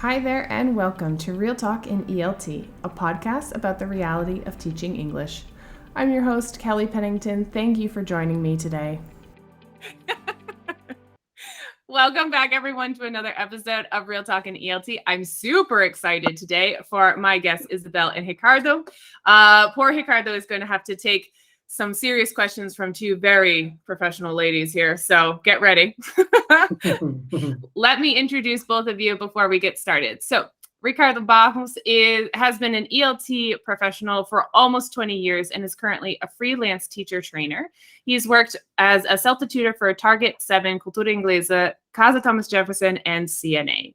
Hi there, and welcome to Real Talk in ELT, a podcast about the reality of teaching English. I'm your host, Kelly Pennington. Thank you for joining me today. Welcome back, everyone, to another episode of Real Talk in ELT. I'm super excited today for my guests, Isabel and Ricardo. Poor Ricardo is going to have to take some serious questions from two very professional ladies here, so get ready. Let me introduce both of you before we get started. So, Ricardo Barros has been an ELT professional for almost 20 years and is currently a freelance teacher trainer. He's worked as a CELTA tutor for Target 7, Cultura Inglesa, Casa Thomas Jefferson, and CNA.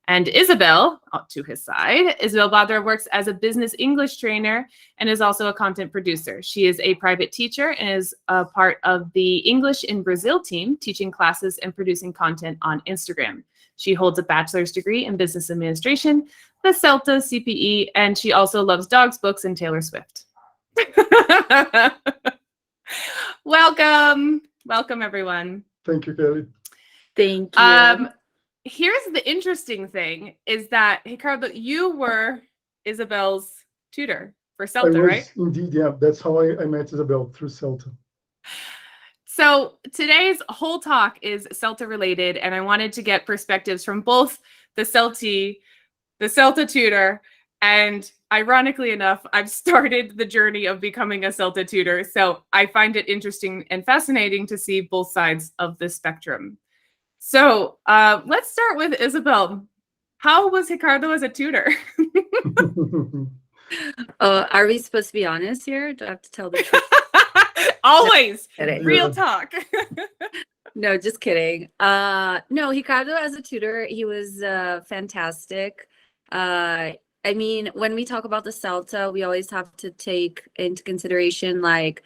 And Isabel, to his side, Isabel Badra works as a business English trainer and is also a content producer. She is a private teacher and is a part of the English in Brazil team, teaching classes and producing content on Instagram. She holds a bachelor's degree in business administration, the CELTA, CPE, and she also loves dogs, books, and Taylor Swift. Welcome, everyone. Thank you, Kelly. Thank you. Here's the interesting thing is that, Ricardo, you were Isabel's tutor for CELTA, right? Indeed, yeah. That's how I met Isabel, through CELTA. So today's whole talk is CELTA related, and I wanted to get perspectives from both the CELTA tutor, and ironically enough, I've started the journey of becoming a CELTA tutor. So I find it interesting and fascinating to see both sides of the spectrum. So let's start with Isabel. How was Ricardo as a tutor? Are we supposed to be honest here? Do I have to tell the truth? Always. No, Real talk. No, just kidding. No, Ricardo as a tutor, he was fantastic. I mean, when we talk about the CELTA, we always have to take into consideration, like,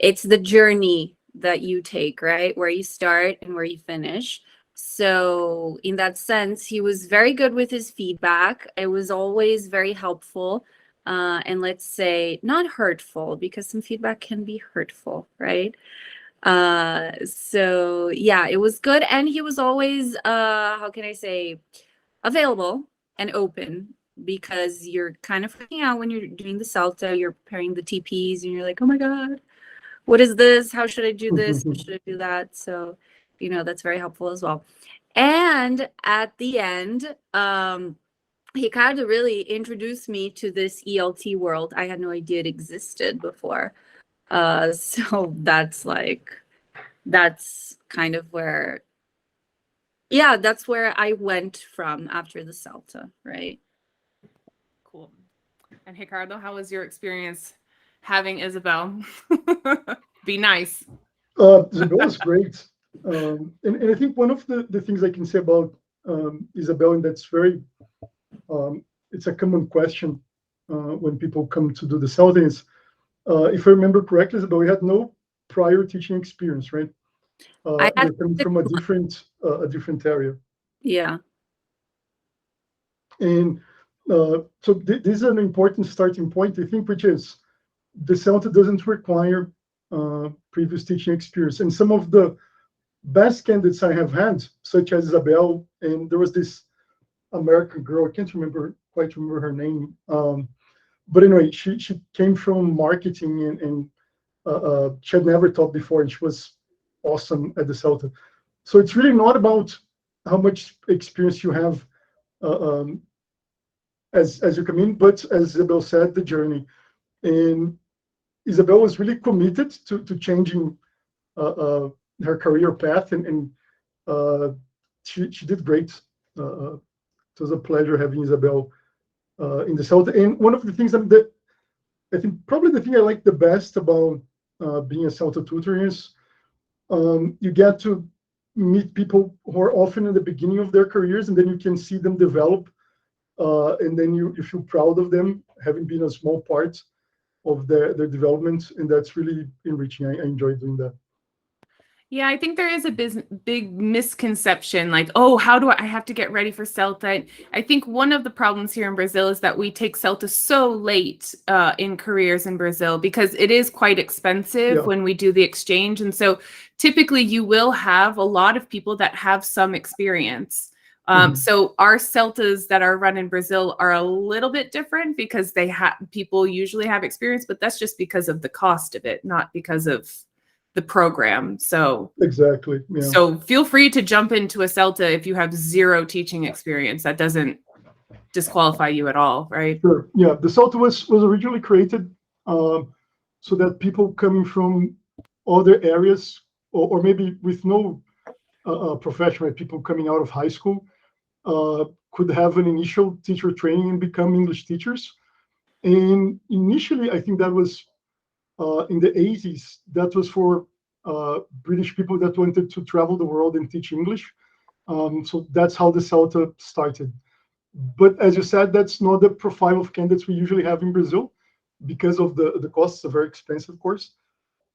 it's the journey that you take, right? Where you start and where you finish. So in that sense, he was very good with his feedback. It was always very helpful. And let's say not hurtful, because some feedback can be hurtful, right? So yeah, it was good. And he was always, how can I say, available and open, because you're kind of freaking out when you're doing the CELTA, you're preparing the TPs and you're like, oh my God, what is this? How should I do this? How should I do that? So, you know, that's very helpful as well. And at the end, Ricardo really introduced me to this ELT world. I had no idea it existed before. So that's kind of where, yeah, that's where I went from after the CELTA, right? Cool. And Ricardo, how was your experience having Isabel? Be nice. Isabel was great. And I think one of the things I can say about Isabel, and that's very, it's a common question when people come to do the CELTA, is, if I remember correctly, Isabel, we had no prior teaching experience, right? You're coming from a different area. Yeah. And so this is an important starting point, I think, which is the CELTA doesn't require previous teaching experience. And some of the best candidates I have had, such as Isabel, and there was this American girl, I can't quite remember her name. But anyway, she came from marketing and she had never taught before, and she was awesome at the CELTA. So it's really not about how much experience you have as you come in, but as Isabel said, the journey. And Isabel was really committed to changing her career path, and she did great. It was a pleasure having Isabel in the CELTA. And one of the things that I think probably the thing I like the best about being a CELTA tutor is you get to meet people who are often in the beginning of their careers, and then you can see them develop, and then you feel proud of them having been a small part of their development, and that's really enriching. I enjoy doing that. Yeah, I think there is a big misconception, like, oh, how do I have to get ready for CELTA? I think one of the problems here in Brazil is that we take CELTA so late in careers in Brazil, because it is quite expensive when we do the exchange. And so typically you will have a lot of people that have some experience So our CELTAs that are run in Brazil are a little bit different because they have people usually have experience, but that's just because of the cost of it, not because of the program. So Exactly. Yeah. so feel free to jump into a CELTA if you have zero teaching experience. That doesn't disqualify you at all, right? Sure. Yeah. The CELTA was originally created so that people coming from other areas or maybe with no profession, right, people coming out of high school could have an initial teacher training and become English teachers. And initially, I think that was in the 80s, that was for British people that wanted to travel the world and teach English. So that's how the CELTA started. But as you said, that's not the profile of candidates we usually have in Brazil because of the costs are very expensive course.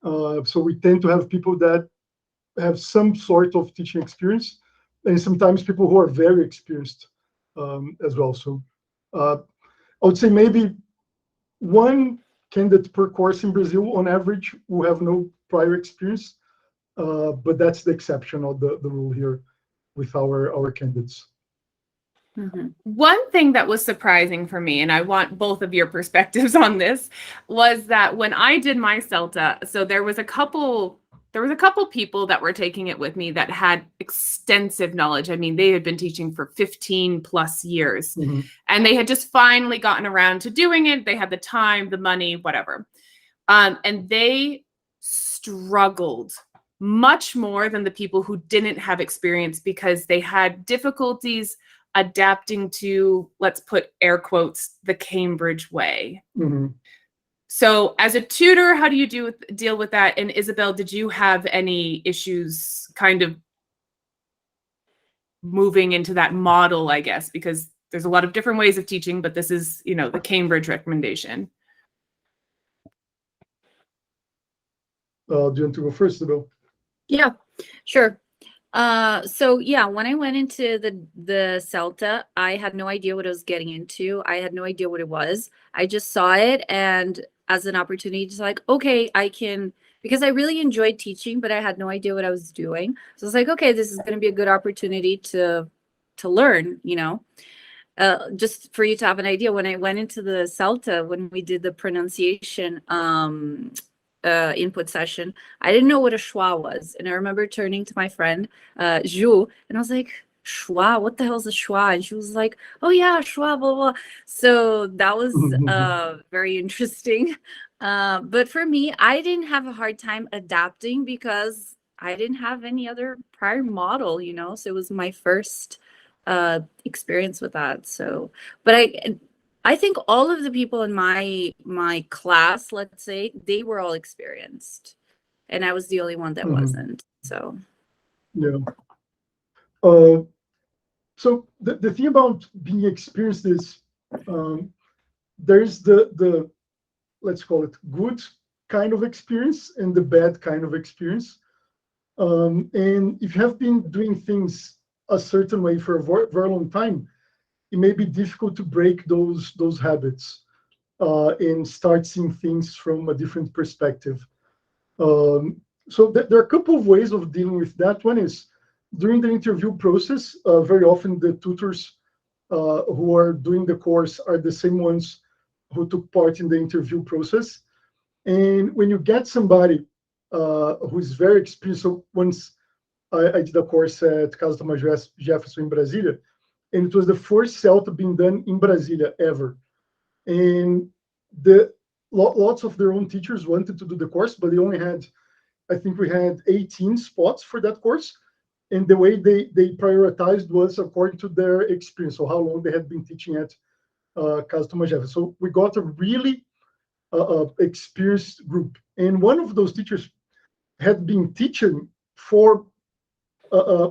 So we tend to have people that have some sort of teaching experience, and sometimes people who are very experienced as well. So I would say maybe one candidate per course in Brazil on average will have no prior experience, but that's the exception of the rule here with our candidates. One thing that was surprising for me, and I want both of your perspectives on this, was that when I did my CELTA, so there was a couple people that were taking it with me that had extensive knowledge. I mean, they had been teaching for 15 plus years, and they had just finally gotten around to doing it. They had the time, the money, whatever. And they struggled much more than the people who didn't have experience because they had difficulties adapting to, let's put air quotes, the Cambridge way. So as a tutor, how do you deal with that? And Isabel, did you have any issues kind of moving into that model, I guess, because there's a lot of different ways of teaching, but this is, you know, the Cambridge recommendation. Do you want to go first, Isabel? Yeah, sure. So yeah, when I went into the CELTA, I had no idea what I was getting into. I had no idea what it was. I just saw it and as an opportunity to like, okay, I can, because I really enjoyed teaching, but I had no idea what I was doing. So I was like, okay, this is going to be a good opportunity to learn, you know. Just for you to have an idea, when I went into the CELTA, when we did the pronunciation input session, I didn't know what a schwa was. And I remember turning to my friend, Ju, and I was like, schwa, what the hell is a schwa? And she was like, oh yeah, schwa, blah, blah. So that was very interesting. But for me, I didn't have a hard time adapting because I didn't have any other prior model, you know, so it was my first experience with that. So, but I think all of the people in my class, let's say, they were all experienced, and I was the only one that wasn't. So yeah. So the thing about being experienced is there's the let's call it good kind of experience and the bad kind of experience. And if you have been doing things a certain way for a very long time, it may be difficult to break those habits and start seeing things from a different perspective. So there are a couple of ways of dealing with that. One is during the interview process, very often the tutors who are doing the course are the same ones who took part in the interview process. And when you get somebody who is very experienced, so once I did a course at Casa Thomas Jefferson in Brasília, and it was the first CELTA being done in Brasília ever. And lots of their own teachers wanted to do the course, but they only had, I think we had 18 spots for that course. And the way they prioritized was according to their experience, so how long they had been teaching at Casa Thomas Jefferson. So we got a really experienced group. And one of those teachers had been teaching for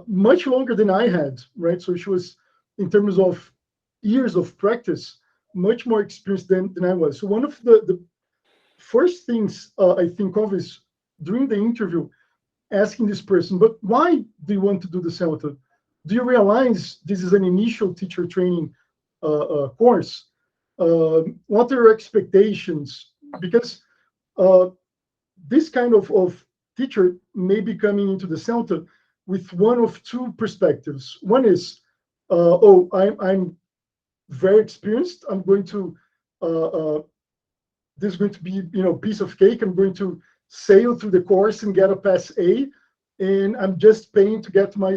much longer than I had, right? So she was, in terms of years of practice, much more experienced than I was. So one of the first things I think of is during the interview, asking this person, but why do you want to do the CELTA? Do you realize this is an initial teacher training course? What are your expectations? Because this kind of teacher may be coming into the CELTA with one of two perspectives. One is oh, I'm very experienced. I'm going to this is going to be, piece of cake. I'm going to sail through the course and get a pass A, and I'm just paying to get my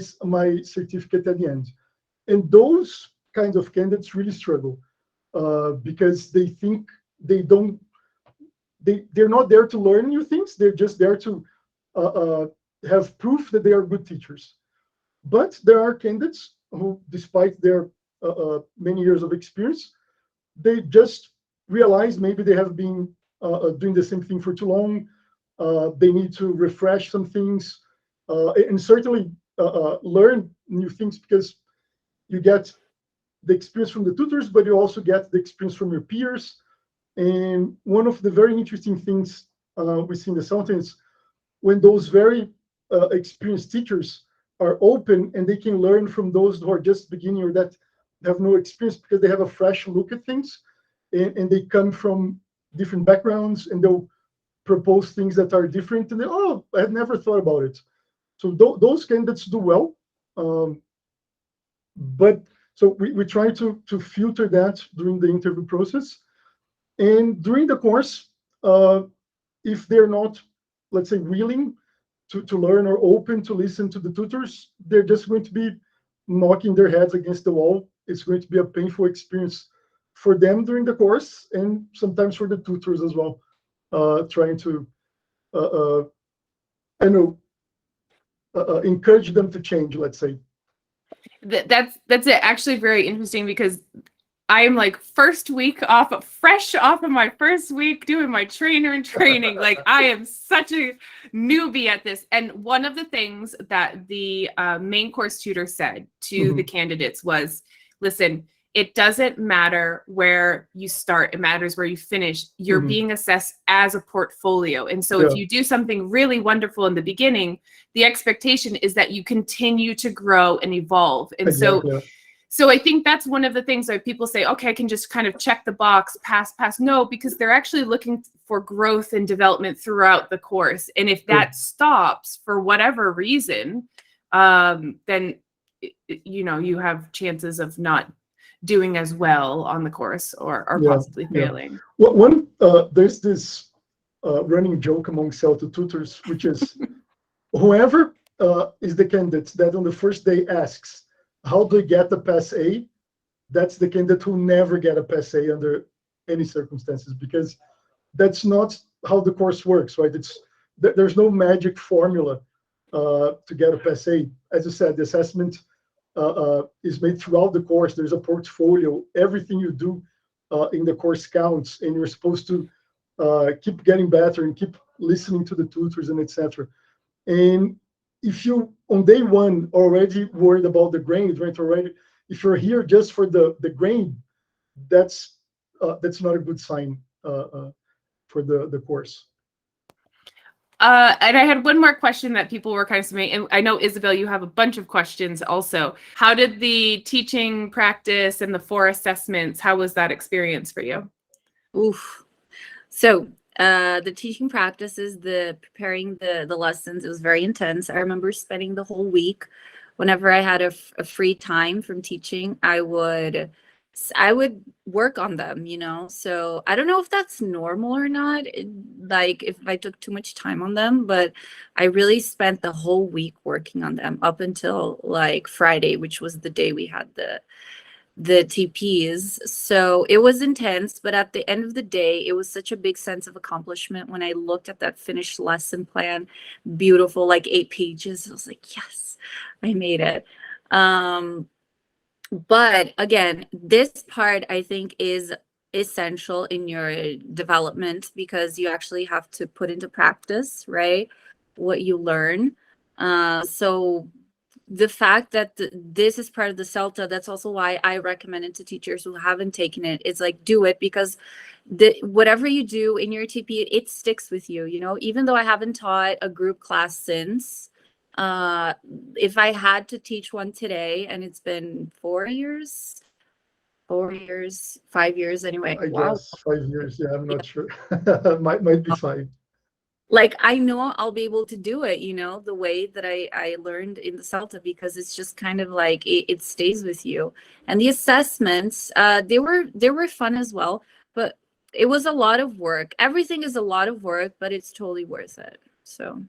certificate at the end. And those kinds of candidates really struggle because they think they're not there to learn new things. They're just there to have proof that they are good teachers. But there are candidates who, despite their many years of experience, they just realize maybe they have been doing the same thing for too long. They need to refresh some things and certainly learn new things, because you get the experience from the tutors, but you also get the experience from your peers. And one of the very interesting things we see in the CELTA is when those very experienced teachers are open and they can learn from those who are just beginning or that have no experience, because they have a fresh look at things, and they come from different backgrounds, and they'll propose things that are different, and oh, I had never thought about it. So those candidates do well. But so we try to filter that during the interview process. And during the course, if they're not, let's say, willing to learn or open to listen to the tutors, they're just going to be knocking their heads against the wall. It's going to be a painful experience for them during the course, and sometimes for the tutors as well, trying to, encourage them to change, let's say. That's actually very interesting, because I am like fresh off of my first week doing my trainer and training. Like, I am such a newbie at this. And one of the things that the main course tutor said to the candidates was, listen, it doesn't matter where you start, it matters where you finish. You're being assessed as a portfolio. And so if you do something really wonderful in the beginning, the expectation is that you continue to grow and evolve. And so I think that's one of the things that people say, okay, I can just kind of check the box, pass. No, because they're actually looking for growth and development throughout the course. And if that stops for whatever reason, then, you have chances of not doing as well on the course, or possibly failing. Well, there's this running joke among CELTA tutors, which is whoever is the candidate that on the first day asks, how do I get a pass A? That's the candidate who never get a pass A under any circumstances, because that's not how the course works, right? There's no magic formula to get a pass A. As you said, the assessment is made throughout the course. There's a portfolio. Everything you do in the course counts, and you're supposed to keep getting better and keep listening to the tutors and etc. And if you on day one already worried about the grade, right? If you're here just for the grade, that's not a good sign for the course. And I had one more question that people were kind of submitting, and I know, Isabel, you have a bunch of questions also. How did the teaching practice and the 4 assessments, how was that experience for you? Oof. So the teaching practices, the preparing the lessons, it was very intense. I remember spending the whole week, whenever I had a free time from teaching, I would work on them, so I don't know if that's normal or not, like if I took too much time on them, but I really spent the whole week working on them up until like Friday, which was the day we had the TPs. So it was intense, but at the end of the day, it was such a big sense of accomplishment when I looked at that finished lesson plan, beautiful, like 8 pages. I was like, yes, I made it. But again, this part I think is essential in your development, because you actually have to put into practice, right, what you learn. So the fact that this is part of the CELTA, that's also why I recommend it to teachers who haven't taken it. It's like, do it, because whatever you do in your TP, it sticks with you, even though I haven't taught a group class since, if I had to teach one today, and it's been 5 years anyway. I Wow. guess 5 years. Yeah, I'm not sure. might be 5. like I know I'll be able to do it, you know, the way that I learned in the CELTA, because it's just kind of like it stays with you. And the assessments, they were fun as well, but it was a lot of work. Everything is a lot of work, but it's totally worth it. So.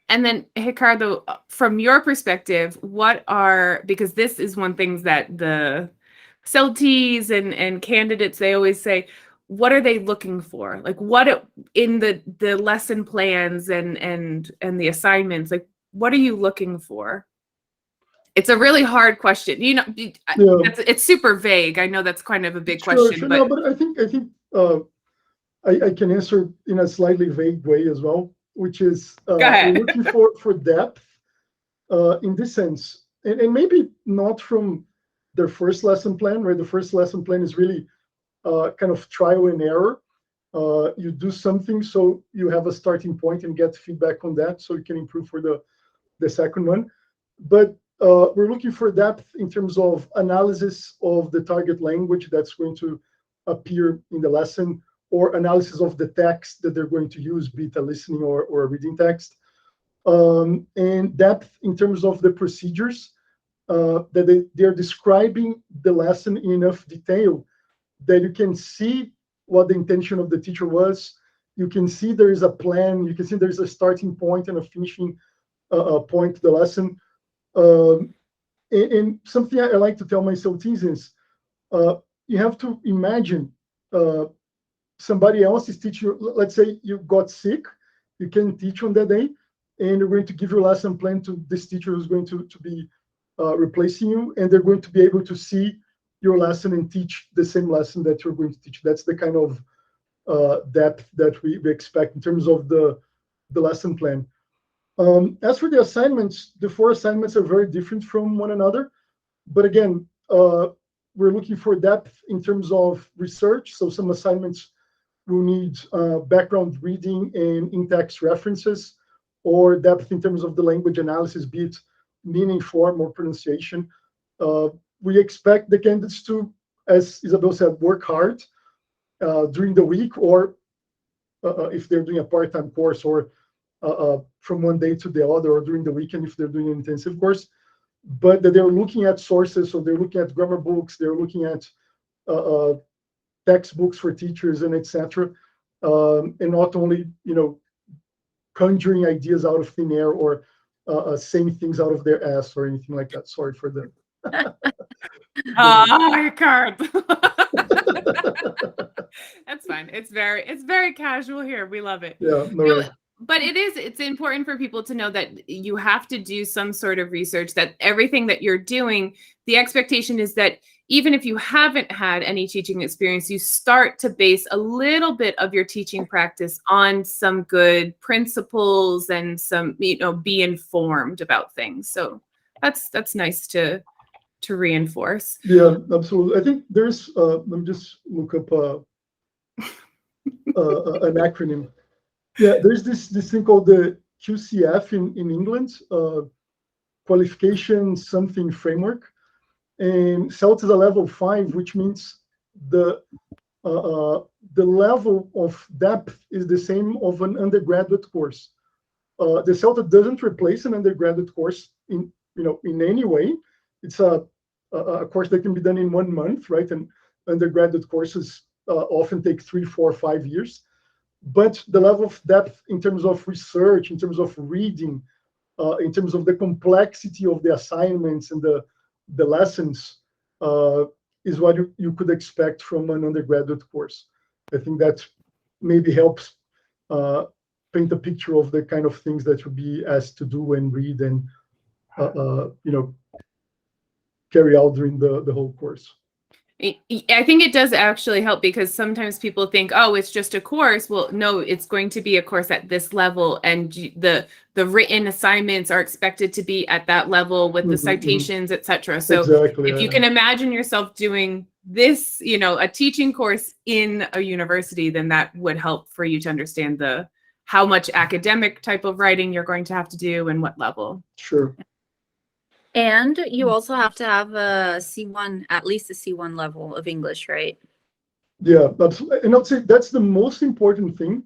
And then Ricardo, from your perspective, because this is one thing that the CELTs and candidates, they always say, what are they looking for? Like in the lesson plans and the assignments, like what are you looking for? It's a really hard question. You know, it's super vague. I know that's kind of a big question. Sure. But No, but I think I can answer in a slightly vague way as well, which is we're looking for depth in this sense, and maybe not from their first lesson plan, right? The first lesson plan is really kind of trial and error. You do something so you have a starting point and get feedback on that, so you can improve for the second one. But we're looking for depth in terms of analysis of the target language that's going to appear in the lesson, or analysis of the text that they're going to use, be it a listening or a reading text. And depth in terms of the procedures, that they're describing the lesson in enough detail that you can see what the intention of the teacher was. You can see there is a plan. You can see there's a starting point and a finishing point to the lesson. And something I like to tell my CELTs is, you have to imagine somebody else is teaching you. Let's say you got sick, you can teach on that day, and you're going to give your lesson plan to this teacher who's going to be replacing you, and they're going to be able to see your lesson and teach the same lesson that you're going to teach. That's the kind of depth that we expect in terms of the lesson plan. As for the assignments, the 4 assignments are very different from one another. But again, we're looking for depth in terms of research. So some assignments will need background reading and in-text references, or depth in terms of the language analysis, be it meaning, form, or pronunciation. We expect the candidates to, as Isabel said, work hard during the week, or if they're doing a part-time course, or from one day to the other, or during the weekend if they're doing an intensive course. But that they're looking at sources, so they're looking at grammar books, they're looking at textbooks for teachers, and etc. And not only, conjuring ideas out of thin air, or saying things out of their ass or anything like that. Sorry for the. Ricardo. That's fine. It's very casual here. We love it. Yeah, no. But it's important for people to know that you have to do some sort of research, that everything that you're doing, the expectation is that even if you haven't had any teaching experience, you start to base a little bit of your teaching practice on some good principles and some, be informed about things. So that's nice to reinforce. Yeah, absolutely. I think there's, let me just look up an acronym. Yeah, there's this thing called the QCF in England, Qualification Something Framework, and CELTA is a level 5, which means the level of depth is the same of an undergraduate course. The CELTA doesn't replace an undergraduate course in any way. It's a course that can be done in 1 month, right? And undergraduate courses often take 3, 4, 5 years. But the level of depth in terms of research, in terms of reading, in terms of the complexity of the assignments and the lessons, is what you could expect from an undergraduate course. I think that maybe helps paint a picture of the kind of things that you'll be asked to do and read and carry out during the whole course. I think it does actually help, because sometimes people think, oh, it's just a course. Well, no, it's going to be a course at this level, and the written assignments are expected to be at that level with the citations, etc. So exactly, if you can imagine yourself doing this, a teaching course in a university, then that would help for you to understand how much academic type of writing you're going to have to do and what level. Sure. And you also have to have a C1, at least a C1 level of English, right? Yeah, absolutely. And I'd say that's the most important thing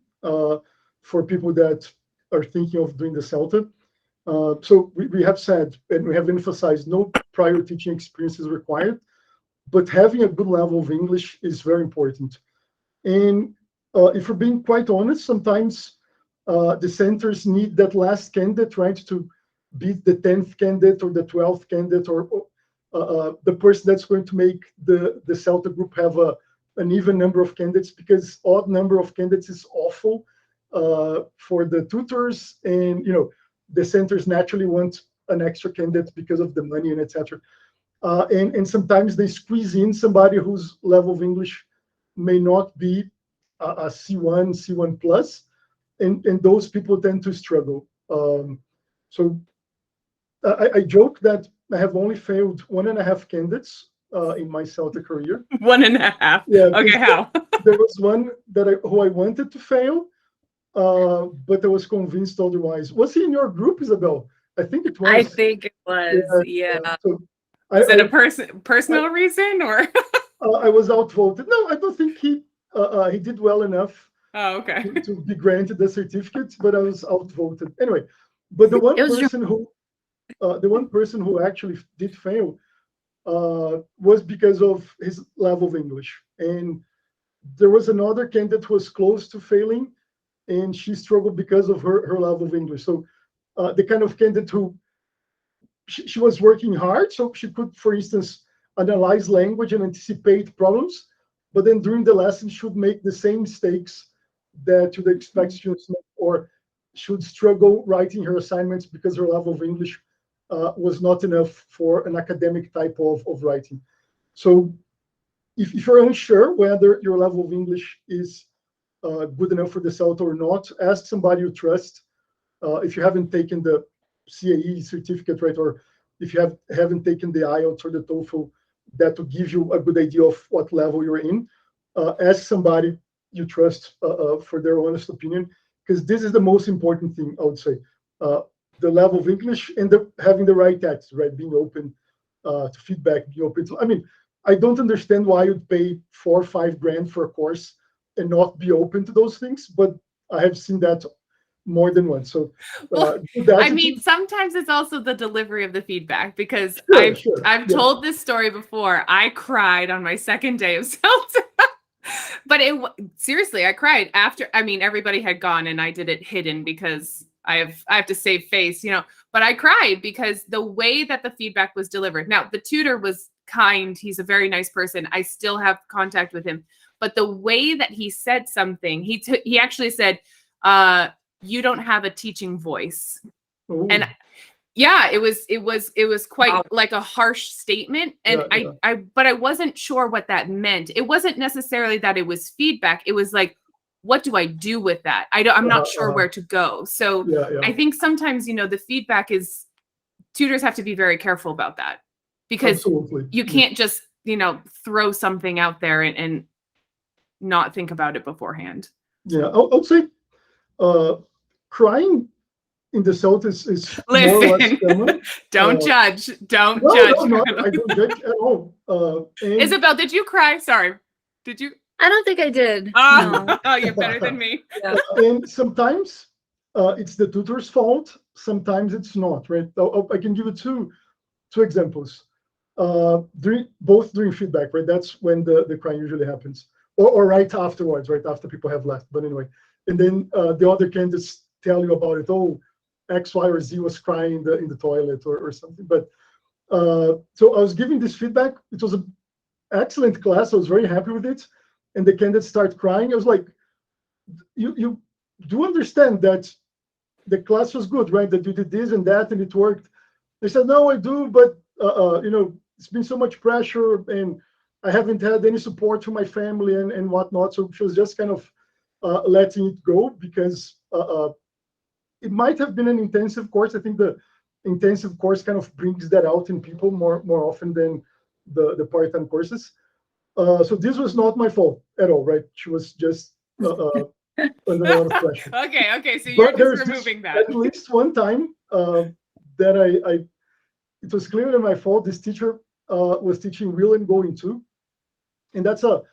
for people that are thinking of doing the CELTA. So we have said, and we have emphasized, no prior teaching experience is required, but having a good level of English is very important. And if we're being quite honest, sometimes the centers need that last candidate, right, to beat the 10th candidate or the 12th candidate, or the person that's going to make the CELTA group have an even number of candidates, because odd number of candidates is awful for the tutors, and the centers naturally want an extra candidate because of the money and etc. And sometimes they squeeze in somebody whose level of English may not be a C1, C1 plus, and those people tend to struggle. So I joke that I have only failed 1.5 candidates in my CELTA career. 1.5. Yeah. Okay, how? There was one who I wanted to fail, but I was convinced otherwise. Was he in your group, Isabel? I think it was. I think it was, yeah. So Is it a personal reason, or? I was outvoted. No, I don't think he did well enough Oh, okay. to be granted the certificate, but I was outvoted. Anyway, but the one person who actually did fail was because of his level of English. And there was another candidate who was close to failing, and she struggled because of her level of English. So the kind of candidate who she was working hard, so she could, for instance, analyze language and anticipate problems, but then during the lesson should make the same mistakes that you'd expect students to make, or should struggle writing her assignments because her level of English was not enough for an academic type of writing. So if you're unsure whether your level of English is good enough for the CELTA or not, ask somebody you trust. If you haven't taken the CAE certificate, right, or if you haven't taken the IELTS or the TOEFL, that will give you a good idea of what level you're in. Ask somebody you trust for their honest opinion, because this is the most important thing, I would say. The level of English and having the right attitude, right, being open to feedback, being open to, I mean, I don't understand why you'd pay 4 or 5 grand for a course and not be open to those things, but I have seen that more than once. So I mean, sometimes it's also the delivery of the feedback, because I've told this story before. I cried on my second day of CELTA. But seriously, I cried after. I mean, everybody had gone, and I did it hidden because I have to save face, But I cried because the way that the feedback was delivered. Now, the tutor was kind. He's a very nice person. I still have contact with him. But the way that he said something, he actually said, "You don't have a teaching voice." Ooh. And yeah, it was quite like a harsh statement. And but I wasn't sure what that meant. It wasn't necessarily that it was feedback. It was like, what do I do with that? I'm not sure where to go. So I think sometimes, the feedback is, tutors have to be very careful about that, because you can't just, throw something out there and not think about it beforehand. Yeah, I'll say crying in the CELTA is Listen, more or less common. Don't judge. Don't judge. No, I don't judge at all. Isabel, did you cry? Sorry. Did you? I don't think I did. No. Oh, you're better than me. Yeah. And sometimes it's the tutor's fault. Sometimes it's not, right? I can give you two examples. During feedback, right? That's when the crying usually happens. Or right afterwards, right after people have left. But anyway, and then the other candidates tell you about it. Oh, X, Y, or Z was crying in the toilet or something. But so I was giving this feedback. It was an excellent class. I was very happy with it. And the candidates start crying. I was like, you do understand that the class was good, right? That you did this and that and it worked. They said, no, I do, but it's been so much pressure and I haven't had any support from my family and whatnot. So she was just kind of letting it go, because it might have been an intensive course. I think the intensive course kind of brings that out in people more often than the part-time courses. So this was not my fault at all, right? She was just under a lot of pressure. Okay. So you're just removing that. At least one time that it was clearly my fault. This teacher was teaching Will and Going To. And that's a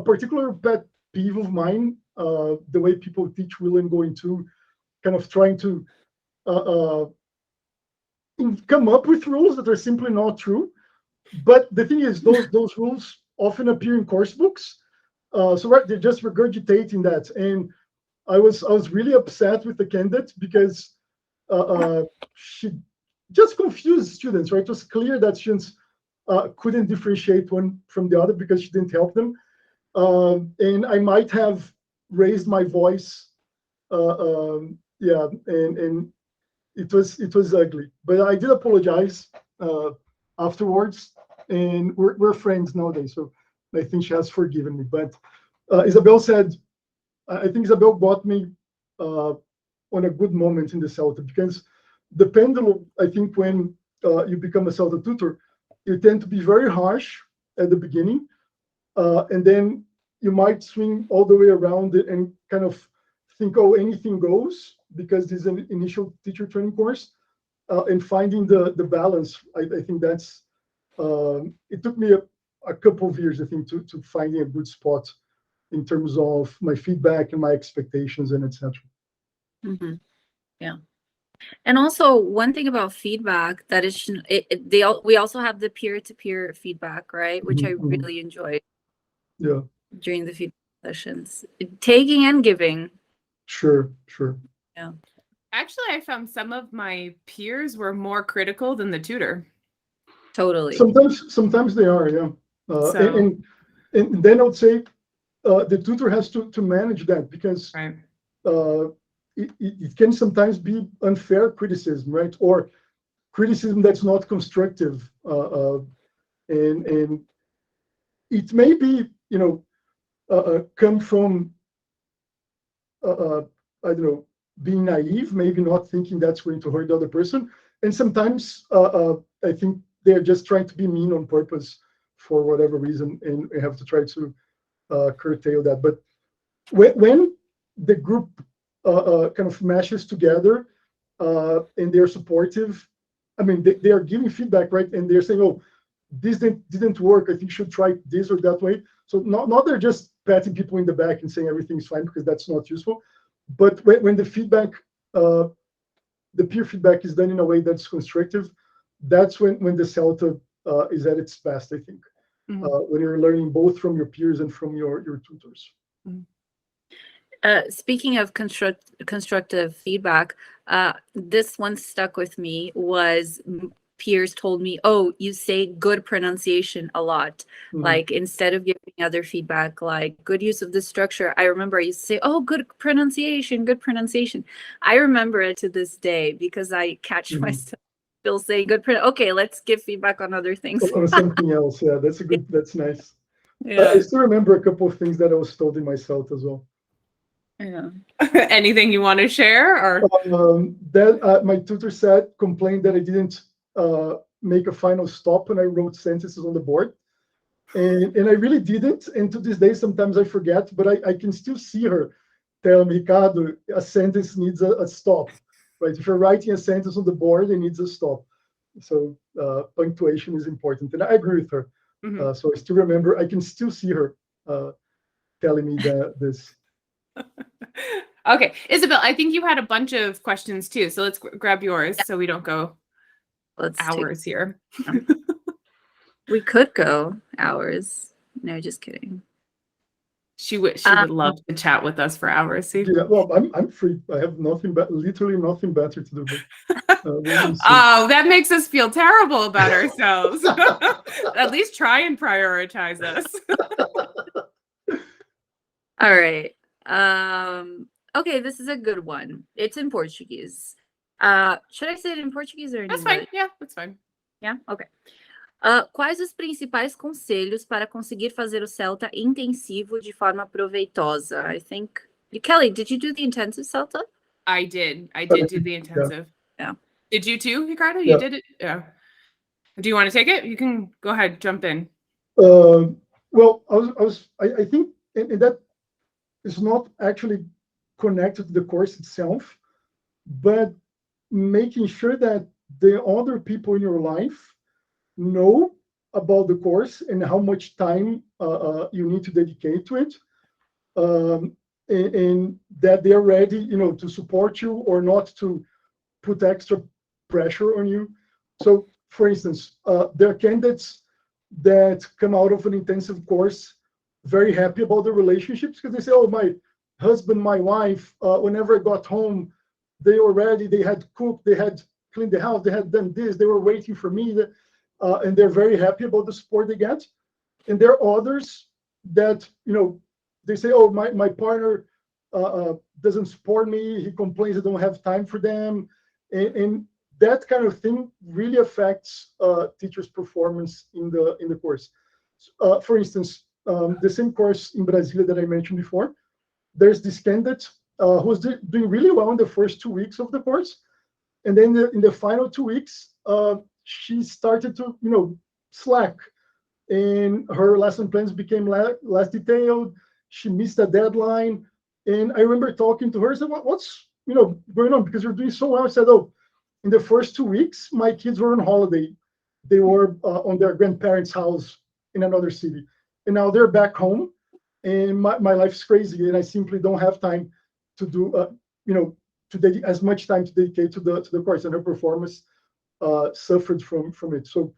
particular pet peeve of mine the way people teach will and go into kind of trying to come up with rules that are simply not true. But the thing is, those rules often appear in course books, so right, they're just regurgitating that. And I was really upset with the candidate because she just confused students. Right, it was clear that students couldn't differentiate one from the other because she didn't help them. And I might have raised my voice. Yeah, and it was ugly. But I did apologize afterwards, and we're friends nowadays. So I think she has forgiven me. But Isabel said, I think Isabel got me on a good moment in the CELTA, because the pendulum, I think, when you become a CELTA tutor, you tend to be very harsh at the beginning, and then you might swing all the way around it and kind of think, oh, anything goes, because this is an initial teacher training course, and finding the balance. I think that's, it took me a couple of years, I think, to finding a good spot in terms of my feedback and my expectations and etc. Mm-hmm. Yeah. And also, one thing about feedback that is, we also have the peer-to-peer feedback, right? Which I really enjoyed. Yeah. During the feedback sessions, taking and giving. Sure. Yeah. Actually, I found some of my peers were more critical than the tutor. Totally. Sometimes they are, yeah. And then I would say the tutor has to manage that, because right. It can sometimes be unfair criticism, right? Or criticism that's not constructive, and it may be, come from I don't know, being naive, maybe not thinking that's going to hurt the other person, and sometimes I think they're just trying to be mean on purpose for whatever reason, and we have to try to curtail that. But when the group kind of meshes together, and they're supportive, I mean, they are giving feedback, right? And they're saying, oh, this didn't work, I think you should try this or that way. So not they're just patting people in the back and saying everything's fine, because that's not useful. But when the feedback, the peer feedback is done in a way that's constructive, that's when the CELTA is at its best, I think. When you're learning both from your peers and from your tutors. Speaking of constructive feedback, this one stuck with me was peers told me, oh, you say good pronunciation a lot. Like, instead of giving other feedback, like good use of the structure, I remember I used to say, oh, good pronunciation. I remember it to this day, because I catch myself still saying good okay, let's give feedback on other things. On something else, yeah, that's nice. Yeah. I still remember a couple of things that I was told in myself as well. Yeah. Anything you want to share? Or that my tutor complained that I didn't make a final stop when I wrote sentences on the board, and I really didn't. And to this day, sometimes I forget, but I can still see her tell me, Ricardo, a sentence needs a stop, right? If you're writing a sentence on the board, it needs a stop. So punctuation is important, and I agree with her. So I still remember, I can still see her telling me this. Okay, Isabel, I think you had a bunch of questions too, so let's grab yours so we don't go hours here. We could go hours. No, just kidding. She would love to chat with us for hours. See? Yeah, well, I'm free. I have literally nothing better to do. Oh, that makes us feel terrible about ourselves. At least try and prioritize us. All right. Okay, this is a good one. It's in Portuguese. Should I say it in Portuguese or in That's English? fine. Yeah, that's fine. Yeah, okay. Quais os principais conselhos para conseguir fazer o CELTA intensivo de forma proveitosa? I think, Kelly, did you do the intensive CELTA? I did do the intensive. Yeah. Did you too, Ricardo? Yeah. You did it? Yeah. Do you want to take it? You can go ahead, jump in. Well, I think, and that is not actually connected to the course itself, but making sure that the other people in your life know about the course and how much time you need to dedicate to it. and that they're ready, you know, to support you or not to put extra pressure on you. So, for instance, there are candidates that come out of an intensive course very happy about the relationships because they say, oh, my husband, my wife, whenever I got home, they were ready, they had cooked, they had cleaned the house, they had done this, they were waiting for me, and they're very happy about the support they get. And there are others that, you know, they say, oh, my partner doesn't support me, he complains I don't have time for them, and that kind of thing really affects teachers' performance in the course. For instance, the same course in Brasilia that I mentioned before, there's this candidate who was doing really well in the first 2 weeks of the course, and then in the final 2 weeks, she started to, you know, slack, and her lesson plans became less detailed. She missed a deadline, and I remember talking to her. I said, "What's, you know, going on? Because you're doing so well." I said, "Oh, in the first 2 weeks, my kids were on holiday. They were on their grandparents' house in another city, and now they're back home, and my life's crazy, and I simply don't have time to do, you know, as much time to dedicate to the course, and her performance suffered from it. So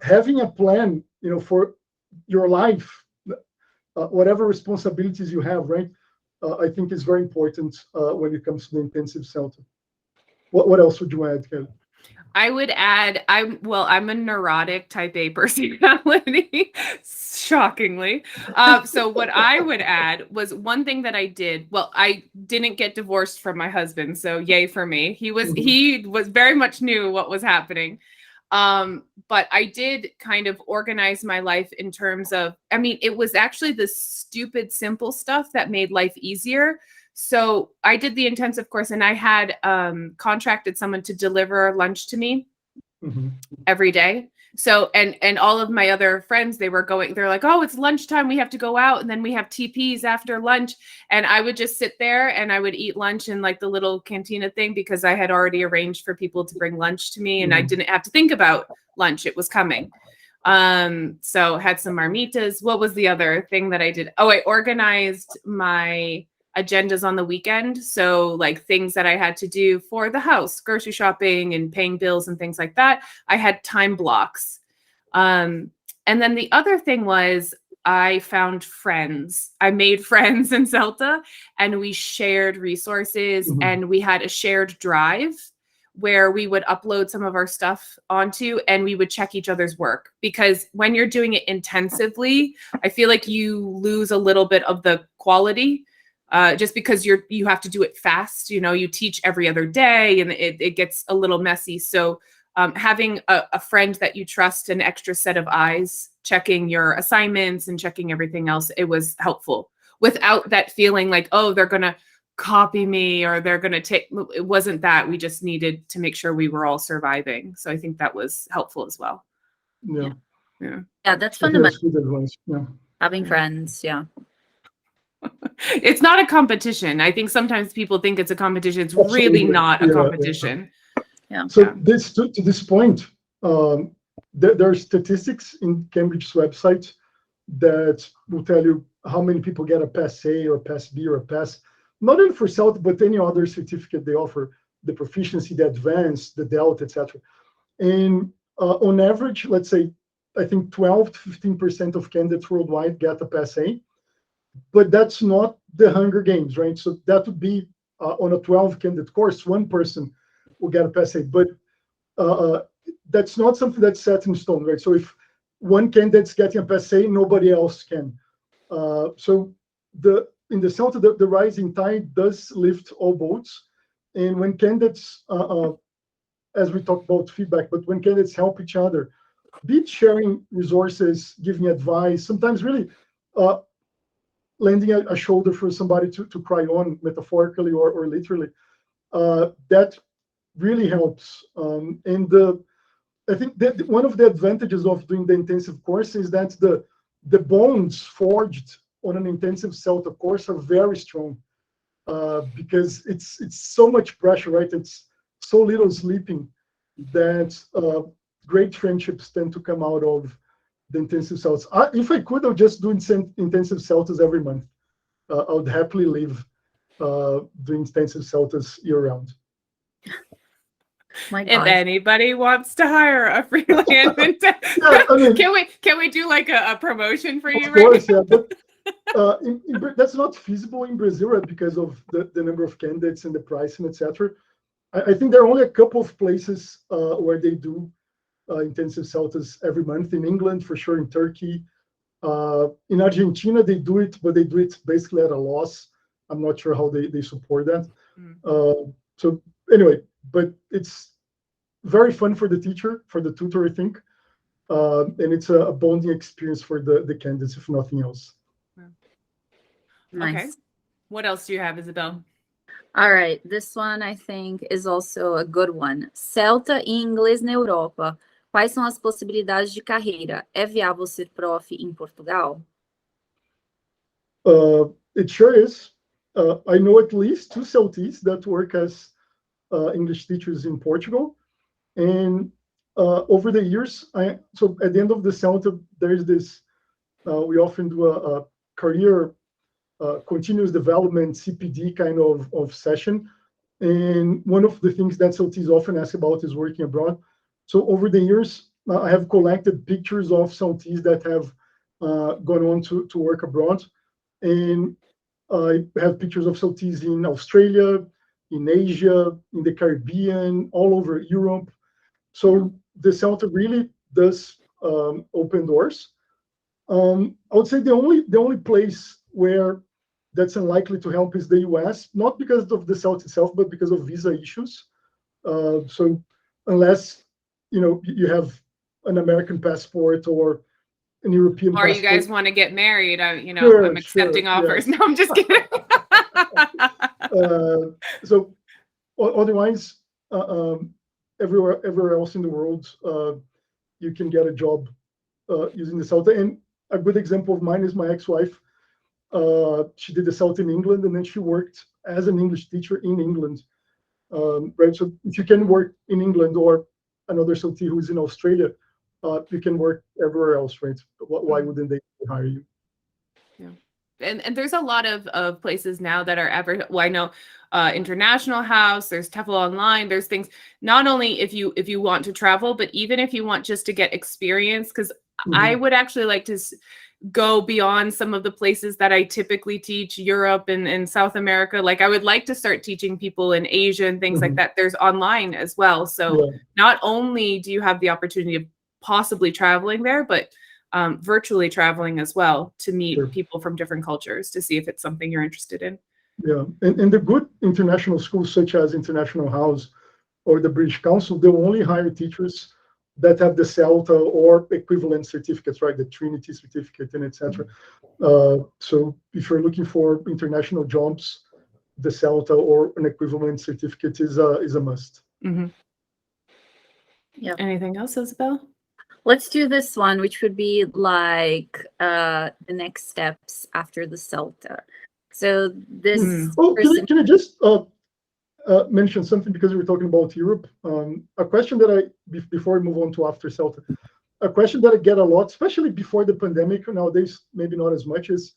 having a plan, you know, for your life, whatever responsibilities you have, right? I think is very important when it comes to the intensive CELTA. What else would you add, Kelly? I would add, I'm a neurotic type A personality, shockingly. So what I would add was one thing that I did. Well, I didn't get divorced from my husband, so yay for me. He was very much knew what was happening. But I did kind of organize my life in terms of, I mean, it was actually the stupid, simple stuff that made life easier. So I did the intensive course, and I had contracted someone to deliver lunch to me every day. So, and all of my other friends, they're like, oh, it's lunchtime, we have to go out, and then we have TPs after lunch. And I would just sit there and I would eat lunch in like the little cantina thing, because I had already arranged for people to bring lunch to me, and I didn't have to think about lunch. It was coming. So had some marmitas. What was the other thing that I did? Oh, I organized my agendas on the weekend. So like things that I had to do for the house, grocery shopping and paying bills and things like that, I had time blocks. And then the other thing was I found friends. I made friends in CELTA, and we shared resources, and we had a shared drive where we would upload some of our stuff onto, and we would check each other's work. Because when you're doing it intensively, I feel like you lose a little bit of the quality. Just because you have to do it fast, you know, you teach every other day, and it gets a little messy. So having a friend that you trust, an extra set of eyes, checking your assignments and checking everything else, it was helpful without that feeling like, oh, they're going to copy me or they're going to take, it wasn't that. We just needed to make sure we were all surviving. So I think that was helpful as well. Yeah. Yeah, that's fundamental. That's good advice. Yeah. Having friends. Yeah. It's not a competition. I think sometimes people think it's a competition. It's really not a competition. Yeah. So this to this point, there are statistics in Cambridge's website that will tell you how many people get a Pass A or Pass B or a Pass, not only for CELTA, but any other certificate they offer, the proficiency, the advanced, the Delta, etc. And on average, let's say, I think 12 to 15% of candidates worldwide get a Pass A. But that's not the Hunger Games, right? So that would be on a 12-candidate course, one person will get a Pass A. But that's not something that's set in stone, right? So if one candidate's getting a Pass A, nobody else can. So in the CELTA, the rising tide does lift all boats. And when candidates, as we talked about feedback, but when candidates help each other, be it sharing resources, giving advice, sometimes really lending a shoulder for somebody to cry on, metaphorically or literally, that really helps. And I think that one of the advantages of doing the intensive course is that the bonds forged on an intensive CELTA course are very strong, because it's so much pressure, right? It's so little sleeping that great friendships tend to come out of the intensive CELTAs. If I could, I'll just do intensive CELTAs every month. I would happily live doing intensive CELTAs year round. My If God. anybody wants to hire a freelance Yeah, I mean, can we do like a promotion for you of right course, yeah, but that's not feasible in Brazil, right, because of the number of candidates and the pricing, etc. I think there are only a couple of places where they do intensive CELTAs every month. In England, for sure, in Turkey. In Argentina, they do it, but they do it basically at a loss. I'm not sure how they support that. So anyway, but it's very fun for the teacher, for the tutor, I think. And it's a bonding experience for the candidates, if nothing else. Nice. Okay. What else do you have, Isabel? All right, this one I think is also a good one. CELTA e inglês na Europa. Quais são as possibilidades de carreira? É viável ser prof em Portugal? It sure is. I know at least 2 CELTs that work as English teachers in Portugal. And over the years, so at the end of the CELTA, there's this, we often do a career continuous development CPD kind of session. And one of the things that CELTs often ask about is working abroad. So over the years, I have collected pictures of CELTs that have gone on to work abroad. And I have pictures of CELTs in Australia, in Asia, in the Caribbean, all over Europe. So the CELTA really does open doors. I would say the only place where that's unlikely to help is the US, not because of the CELTA itself, but because of visa issues. So unless you have an American passport or an European Or passport. you guys want to get married? Sure, I'm accepting offers. yeah. No, I'm just kidding. So otherwise, everywhere else in the world, you can get a job using the CELTA. And a good example of mine is my ex-wife. She did the CELTA in England, and then she worked as an English teacher in England. Right. So if you can work in England, or another CELTA who's in Australia, you can work everywhere else, right? Why wouldn't they hire you? Yeah. And there's a lot of places now that are I know International House, there's TEFL Online, there's things, not only if you want to travel, but even if you want just to get experience, because I would actually like to go beyond some of the places that I typically teach, Europe and South America. Like I would like to start teaching people in Asia and things like that. There's online as well. So not only do you have the opportunity of possibly traveling there, but virtually traveling as well to meet people from different cultures to see if it's something you're interested in. Yeah, and the good international schools such as International House or the British Council, they'll only hire teachers that have the CELTA or equivalent certificates, right? The Trinity certificate and etc. So if you're looking for international jobs, the CELTA or an equivalent certificate is a must. Yeah. Anything else, Isabel? Let's do this one, which would be like the next steps after the CELTA. So this person... Can I just mention something, because we were talking about Europe? A question that before we move on to after CELTA, a question that I get a lot, especially before the pandemic, nowadays maybe not as much, is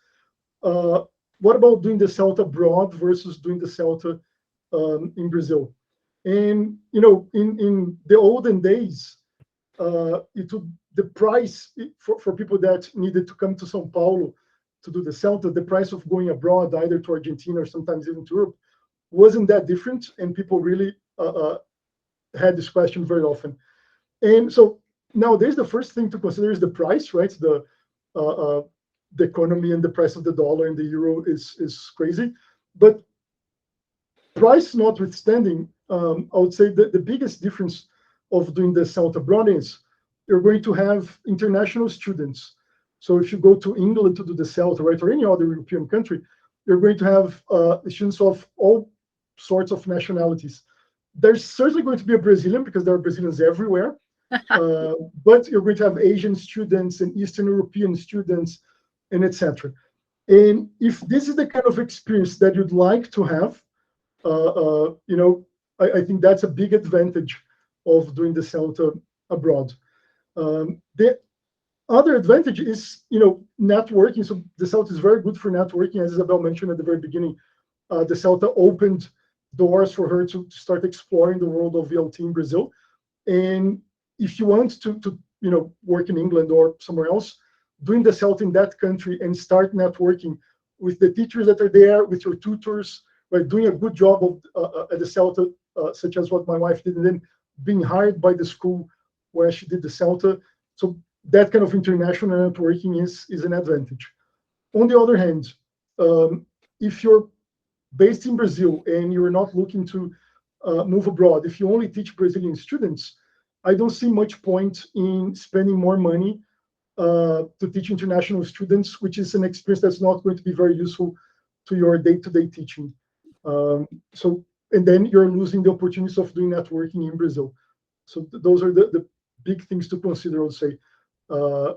what about doing the CELTA abroad versus doing the CELTA in Brazil? And in the olden days, the price for people that needed to come to São Paulo to do the CELTA, the price of going abroad, either to Argentina or sometimes even to Europe, wasn't that different, and people really had this question very often. And so nowadays, the first thing to consider is the price, right? The economy and the price of the dollar and the euro is crazy. But price notwithstanding, I would say that the biggest difference of doing the CELTA abroad is you're going to have international students. So if you go to England to do the CELTA, right, or any other European country, you're going to have students of all sorts of nationalities. There's certainly going to be a Brazilian, because there are Brazilians everywhere. But you're going to have Asian students and Eastern European students and etc. And if this is the kind of experience that you'd like to have, I think that's a big advantage of doing the CELTA abroad. Other advantage is, networking. So the CELTA is very good for networking, as Isabel mentioned at the very beginning. The CELTA opened doors for her to start exploring the world of ELT in Brazil. And if you want to work in England or somewhere else, doing the CELTA in that country and start networking with the teachers that are there, with your tutors, right, doing a good job of at the CELTA, such as what my wife did, and then being hired by the school where she did the CELTA. So that kind of international networking is an advantage. On the other hand, if you're based in Brazil and you're not looking to move abroad, if you only teach Brazilian students, I don't see much point in spending more money to teach international students, which is an experience that's not going to be very useful to your day-to-day teaching. And then you're losing the opportunities of doing networking in Brazil. So those are the big things to consider, I would say,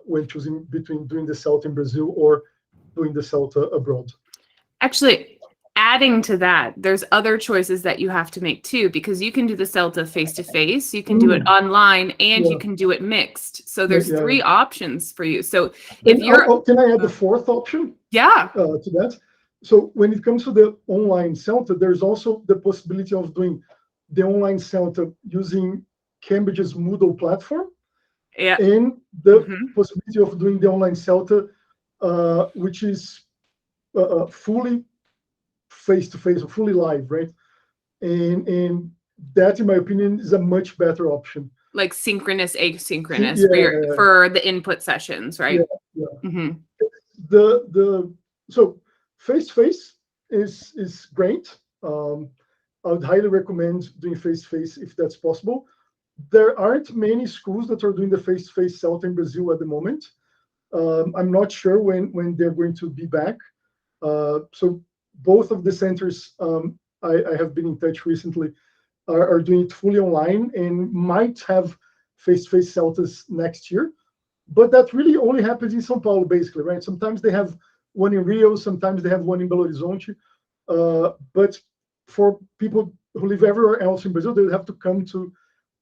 when choosing between doing the CELTA in Brazil or doing the CELTA abroad. Actually, adding to that, there's other choices that you have to make too, because you can do the CELTA face-to-face, you can do it online, and you can do it mixed. So there's three options for you. So if you're... Can I add the fourth option? Yeah. To that? So when it comes to the online CELTA, there's also the possibility of doing the online CELTA using Cambridge's Moodle platform. Yeah. And the possibility of doing the online CELTA, which is fully face-to-face or fully live, right? And that, in my opinion, is a much better option. Like synchronous, asynchronous for the input sessions, right? Yeah. So face-to-face is great. I would highly recommend doing face-to-face if that's possible. There aren't many schools that are doing the face-to-face CELTA in Brazil at the moment. I'm not sure when they're going to be back. So both of the centers I have been in touch recently are doing it fully online and might have face-to-face CELTAs next year. But that really only happens in São Paulo, basically, right? Sometimes they have one in Rio, sometimes they have one in Belo Horizonte. But for people who live everywhere else in Brazil, they would have to come to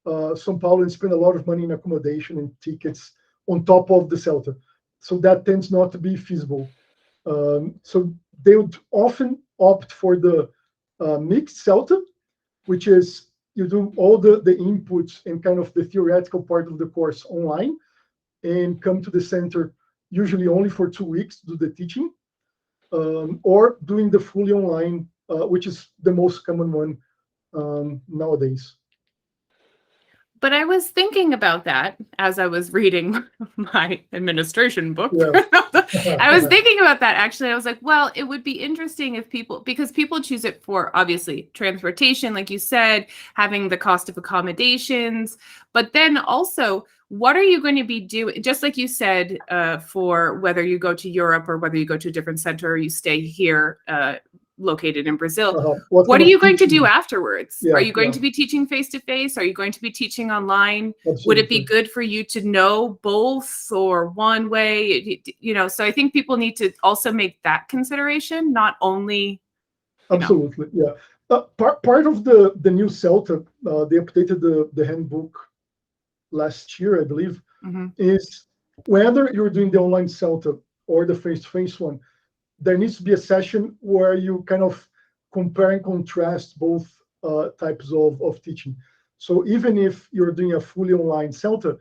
São Paulo and spend a lot of money in accommodation and tickets on top of the CELTA. So that tends not to be feasible. So they would often opt for the mixed CELTA, which is you do all the inputs and kind of the theoretical part of the course online and come to the center usually only for 2 weeks to do the teaching, or doing the fully online, which is the most common one nowadays. But I was thinking about that as I was reading my administration book. Yeah. I was thinking about that, actually. I was like, well, it would be interesting if because people choose it for, obviously, transportation, like you said, having the cost of accommodations. But then also, what are you going to be doing? Just like you said, for whether you go to Europe or whether you go to a different center or you stay here, located in Brazil. What are you going to do afterwards? Are you going to be teaching face-to-face? Are you going to be teaching online? Absolutely. Would it be good for you to know both or one way? So I think people need to also make that consideration, not only... Absolutely, yeah. Part of the new CELTA, they updated the handbook last year, I believe, is whether you're doing the online CELTA or the face-to-face one, there needs to be a session where you kind of compare and contrast both types of teaching. So even if you're doing a fully online CELTA,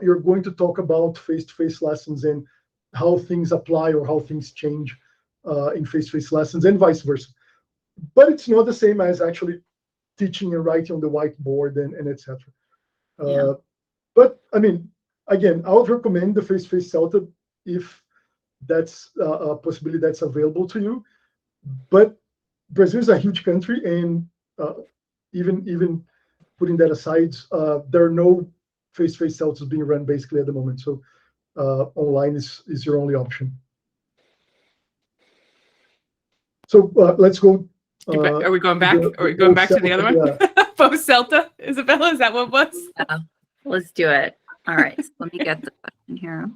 you're going to talk about face-to-face lessons and how things apply or how things change in face-to-face lessons and vice versa. But it's not the same as actually teaching and writing on the whiteboard and etc. But I mean, again, I would recommend the face-to-face CELTA if that's a possibility that's available to you. But Brazil is a huge country, and even putting that aside, there are no face-to-face CELTAs being run basically at the moment. So online is your only option. So let's go. Are we going back? Are we going back to the other one? Yeah. Post CELTA, Isabella, is that what it was? Yeah. Let's do it. All right. So let me get the question here.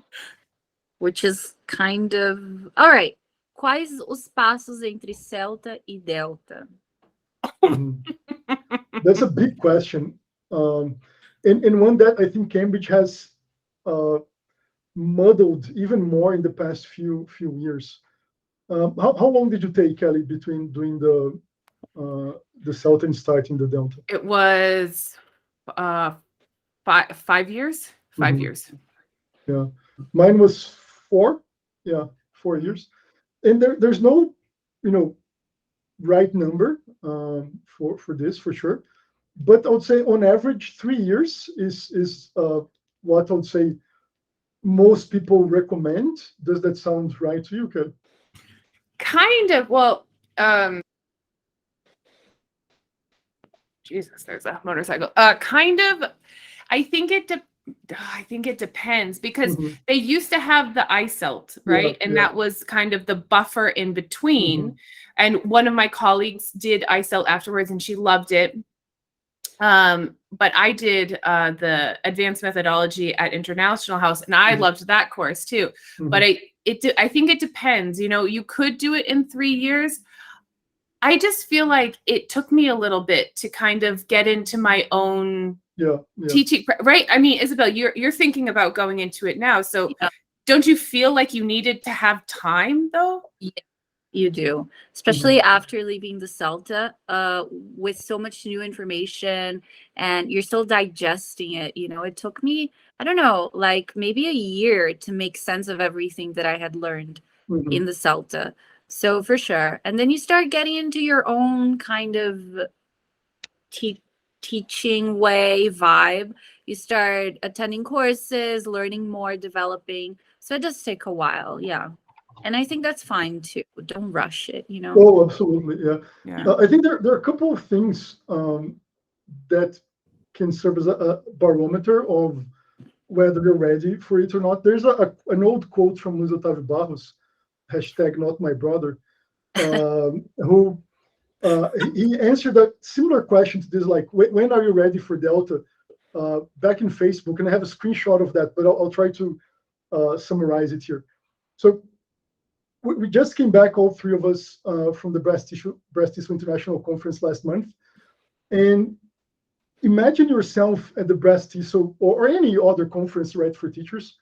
Which is kind of... All right. Quais os passos entre CELTA e Delta? That's a big question. And one that I think Cambridge has muddled even more in the past few years. How long did you take, Kelly, between doing the CELTA and starting the Delta? It was 5 years. 5 Mhm. years. Yeah, mine was 4. Yeah, 4 years. And there's no, right number for this for sure. But I would say on average 3 years is what I would say most people recommend. Does that sound right to you, Ken? Kind of. Well, Jesus, there's a motorcycle. Kind of. I think it depends because Mhm. they used to have the ICELT, Yeah, right? And yeah. that was kind of the buffer in between. Mhm. And one of my colleagues did ICELT afterwards and she loved it. But I did the advanced methodology at International House and I Mhm. loved that course too. But Mhm. I think it depends. You could do it in 3 years. I just feel like it took me a little bit to kind of get into my own Yeah, teaching, right? I mean, Isabel, you're thinking about going into it now. So Yeah. don't you feel like you needed to have time though? Yeah, you do, especially after leaving the CELTA, with so much new information and you're still digesting it. It took me, I don't know, like maybe a year to make sense of everything that I had learned Mhm. in the CELTA. So for sure. And then you start getting into your own kind of teaching way vibe. You start attending courses, learning more, developing. So it does take a while. Yeah. And I think that's fine too. Don't rush it. Oh, absolutely. Yeah. Yeah. I think there are a couple of things that can serve as a barometer of whether you're ready for it or not. There's an old quote from Luis Otávio Barros, hashtag not my brother, who he answered a similar question to this, like, when are you ready for Delta? Back in Facebook, and I have a screenshot of that, but I'll try to summarize it here. So we just came back, all three of us, from the Breast Tissue International Conference last month. And imagine yourself at the Breast Tissue or any other conference, right, for teachers.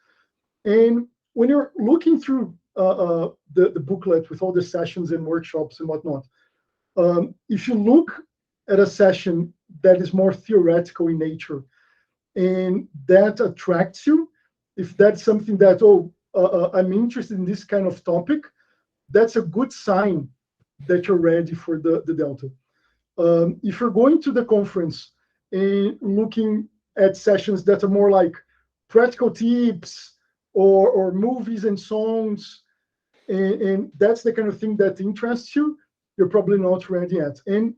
And when you're looking through the booklet with all the sessions and workshops and whatnot, if you look at a session that is more theoretical in nature and that attracts you, if that's something that, I'm interested in this kind of topic, that's a good sign that you're ready for the Delta. If you're going to the conference and looking at sessions that are more like practical tips or movies and songs, and that's the kind of thing that interests you, you're probably not ready yet. And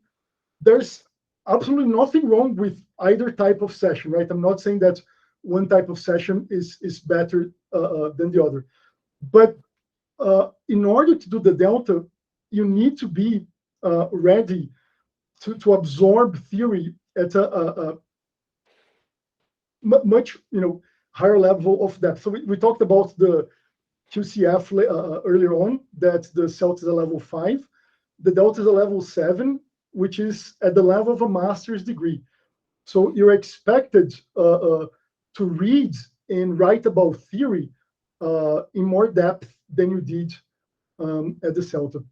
there's absolutely nothing wrong with either type of session, right? I'm not saying that one type of session is better than the other. But in order to do the Delta, you need to be ready to absorb theory at a much higher level of depth. So we talked about the QCF earlier on, that the CELTA is a level 5. The Delta is a level 7, which is at the level of a master's degree. So you're expected to read and write about theory in more depth than you did at the CELTA.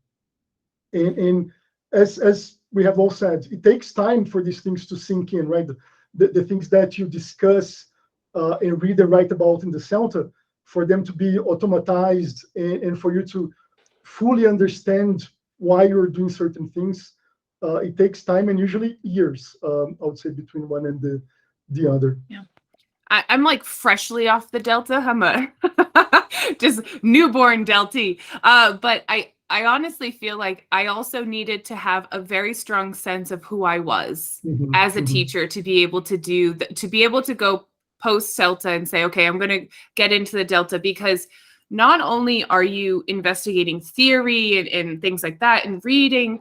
And as we have all said, it takes time for these things to sink in, right? The things that you discuss and read and write about in the CELTA, for them to be automatized and for you to fully understand why you're doing certain things, it takes time and usually years, I would say, between one and the other. Yeah. I'm like freshly off the Delta. I'm a just newborn Delty. But I honestly feel like I also needed to have a very strong sense of who I was as a teacher to be able to to be able to go post CELTA and say, okay, I'm going to get into the Delta, because not only are you investigating theory and things like that and reading,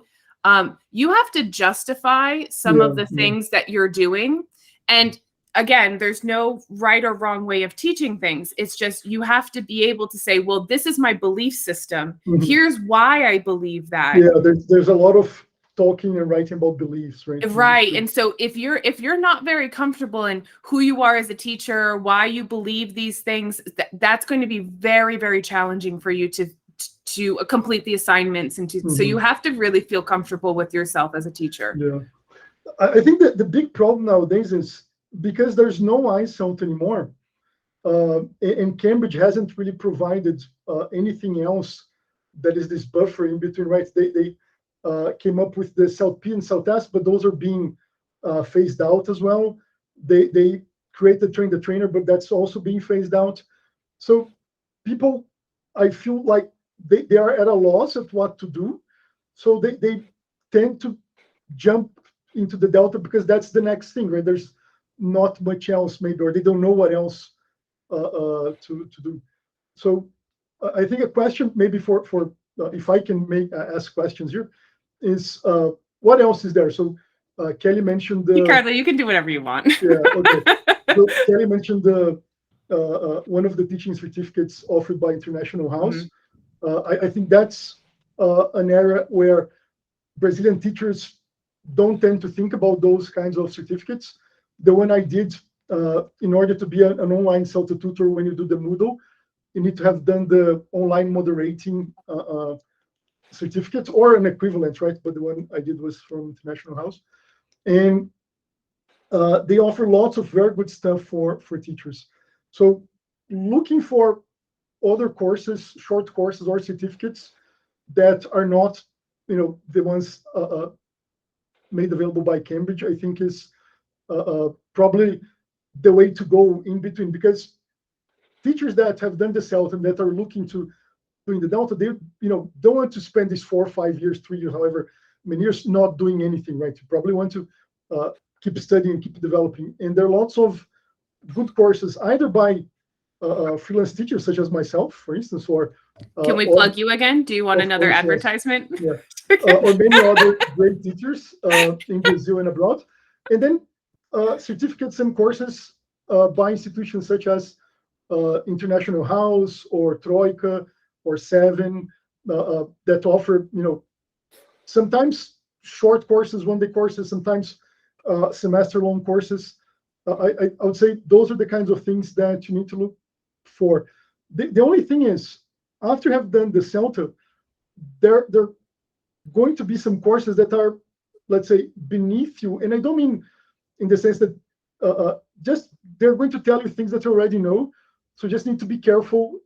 you have to justify some of the things that you're doing. And again, there's no right or wrong way of teaching things. It's just you have to be able to say, well, this is my belief system. Here's why I believe that. Yeah, there's a lot of talking and writing about beliefs, right? Right. And so if you're not very comfortable in who you are as a teacher, why you believe these things, that's going to be very, very challenging for you to complete the assignments and to so you have to really feel comfortable with yourself as a teacher. Yeah. I think that the big problem nowadays is because there's no ICELT anymore, and Cambridge hasn't really provided anything else that is this buffer in between, right? They came up with the CELT-P and CELT-S, but those are being phased out as well. They created Train the Trainer, but that's also being phased out. So people, I feel like they are at a loss at what to do. So they tend to jump into the Delta because that's the next thing, right? There's not much else maybe, or they don't know what else to do. So I think a question maybe for if I can ask questions here is what else is there? So Kelly mentioned the Ricardo, you can do whatever you want. Yeah, okay. So Kelly mentioned the one of the teaching certificates offered by International House. I think that's an area where Brazilian teachers don't tend to think about those kinds of certificates. The one I did, in order to be an online CELTA tutor, when you do the Moodle, you need to have done the online moderating certificate or an equivalent, right? But the one I did was from International House. And they offer lots of very good stuff for teachers. So looking for other courses, short courses or certificates that are not, the ones made available by Cambridge, I think is probably the way to go in between, because teachers that have done the CELTA and that are looking to doing the Delta, they don't want to spend these 4 or 5 years, 3 years, however many years not doing anything, right? You probably want to keep studying, keep developing. And there are lots of good courses, either by freelance teachers such as myself, for instance, or can we plug you again? Do you want another course, advertisement? Yes. Or many other great teachers in Brazil and abroad. And then certificates and courses by institutions such as International House or Troika or Seven that offer, sometimes short courses, one-day courses, sometimes semester-long courses. I would say those are the kinds of things that you need to look for. The only thing is, after you have done the CELTA, there going to be some courses that are, let's say, beneath you. And I don't mean in the sense that just they're going to tell you things that you already know. So just need to be careful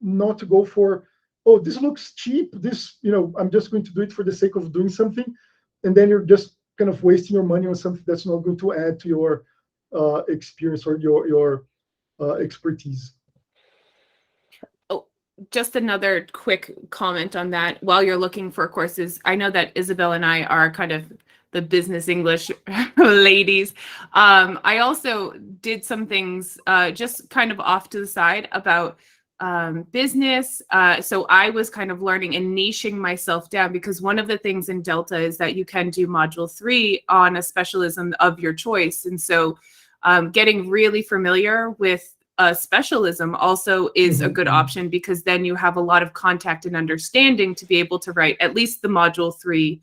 not to go for, oh, this looks cheap. This, I'm just going to do it for the sake of doing something. And then you're just kind of wasting your money on something that's not going to add to your experience or your expertise. Just another quick comment on that. While you're looking for courses, I know that Isabel and I are kind of the business English ladies. I also did some things just kind of off to the side about business. So I was kind of learning and niching myself down, because one of the things in Delta is that you can do module 3 on a specialism of your choice. And so getting really familiar with a specialism also is a good option, because then you have a lot of contact and understanding to be able to write at least the module 3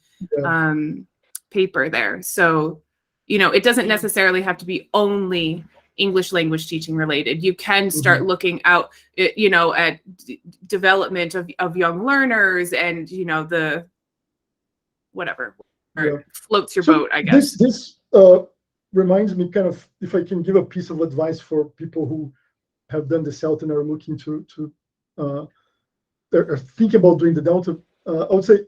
paper there. So, it doesn't necessarily have to be only English language teaching related. You can start looking out, at development of young learners and, the whatever floats your boat, I guess. This reminds me kind of, if I can give a piece of advice for people who have done the CELTA and are looking to are thinking about doing the Delta, I would say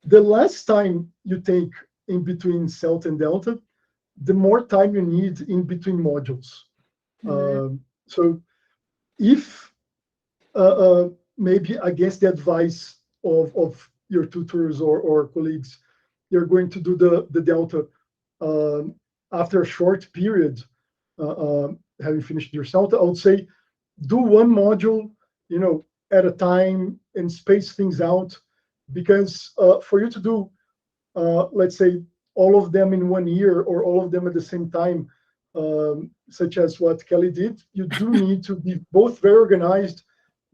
the less time you take in between CELTA and Delta, the more time you need in between modules. So if maybe against the advice of your tutors or colleagues, you're going to do the Delta after a short period, having finished your CELTA, I would say do one module, at a time and space things out, because for you to do, let's say, all of them in 1 year or all of them at the same time, such as what Kelly did, you do need to be both very organized,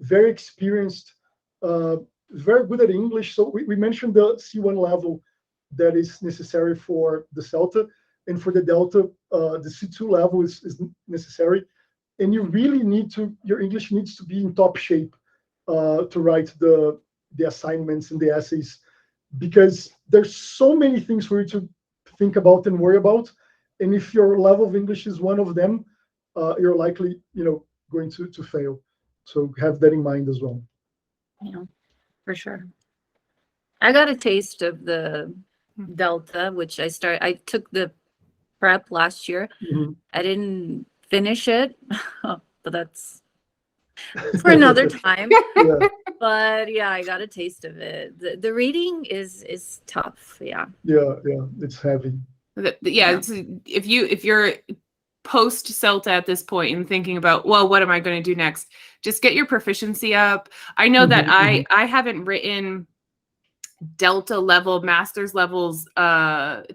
very experienced, very good at English. So we mentioned the C1 level that is necessary for the CELTA, and for the Delta, the C2 level is necessary. And you really need to, your English needs to be in top shape to write the assignments and the essays, because there's so many things for you to think about and worry about. And if your level of English is one of them, you're likely, going to fail. So have that in mind as well. Yeah, for sure. I got a taste of the Delta, which I took the prep last year. Mhm. I didn't finish it, but that's for another time. Yeah, But yeah, I got a taste of it. The reading is tough. Yeah. it's heavy. Yeah. If you're post CELTA at this point and thinking about, well, what am I going to do next? Just get your proficiency up. I know that I haven't written Delta level, master's levels,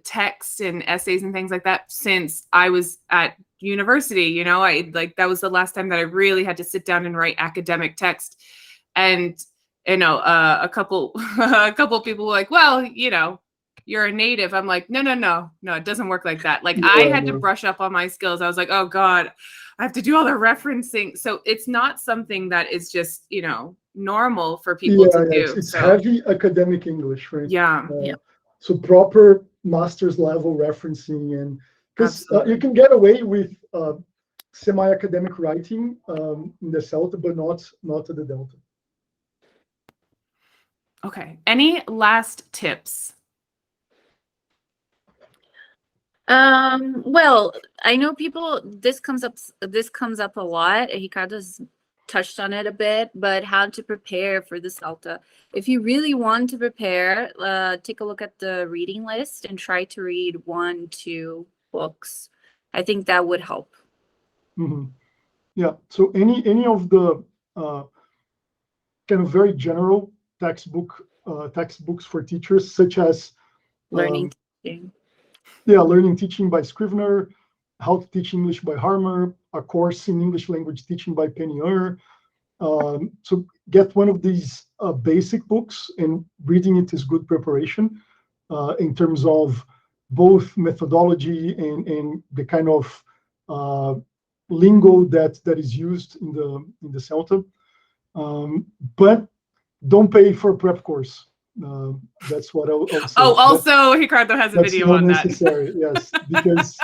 text and essays and things like that since I was at university. That was the last time that I really had to sit down and write academic text. And a couple people were like, well, you're a native. I'm like, no, it doesn't work like that. Like, I had to brush up on my skills. I was like, oh God, I have to do all the referencing. So it's not something that is just, normal for people to do. It's heavy academic English, right? Yeah. So proper master's level referencing, and because you can get away with semi-academic writing in the CELTA, but not at the Delta. Okay. Any last tips? Well, I know this comes up a lot. Ricardo's touched on it a bit, but how to prepare for the CELTA. If you really want to prepare, take a look at the reading list and try to read 1-2 books. I think that would help. Mm-hmm. Yeah. So any of the kind of very general textbooks for teachers, such as Learning teaching. Yeah, Learning Teaching by Scrivener, How to Teach English by Harmer, A Course in English Language Teaching by Penny Ur. So get one of these basic books, and reading it is good preparation in terms of both methodology and the kind of lingo that is used in the CELTA. But don't pay for a prep course. That's what I'll say. Oh, also, Ricardo has a video on that. That's not necessary, yes, because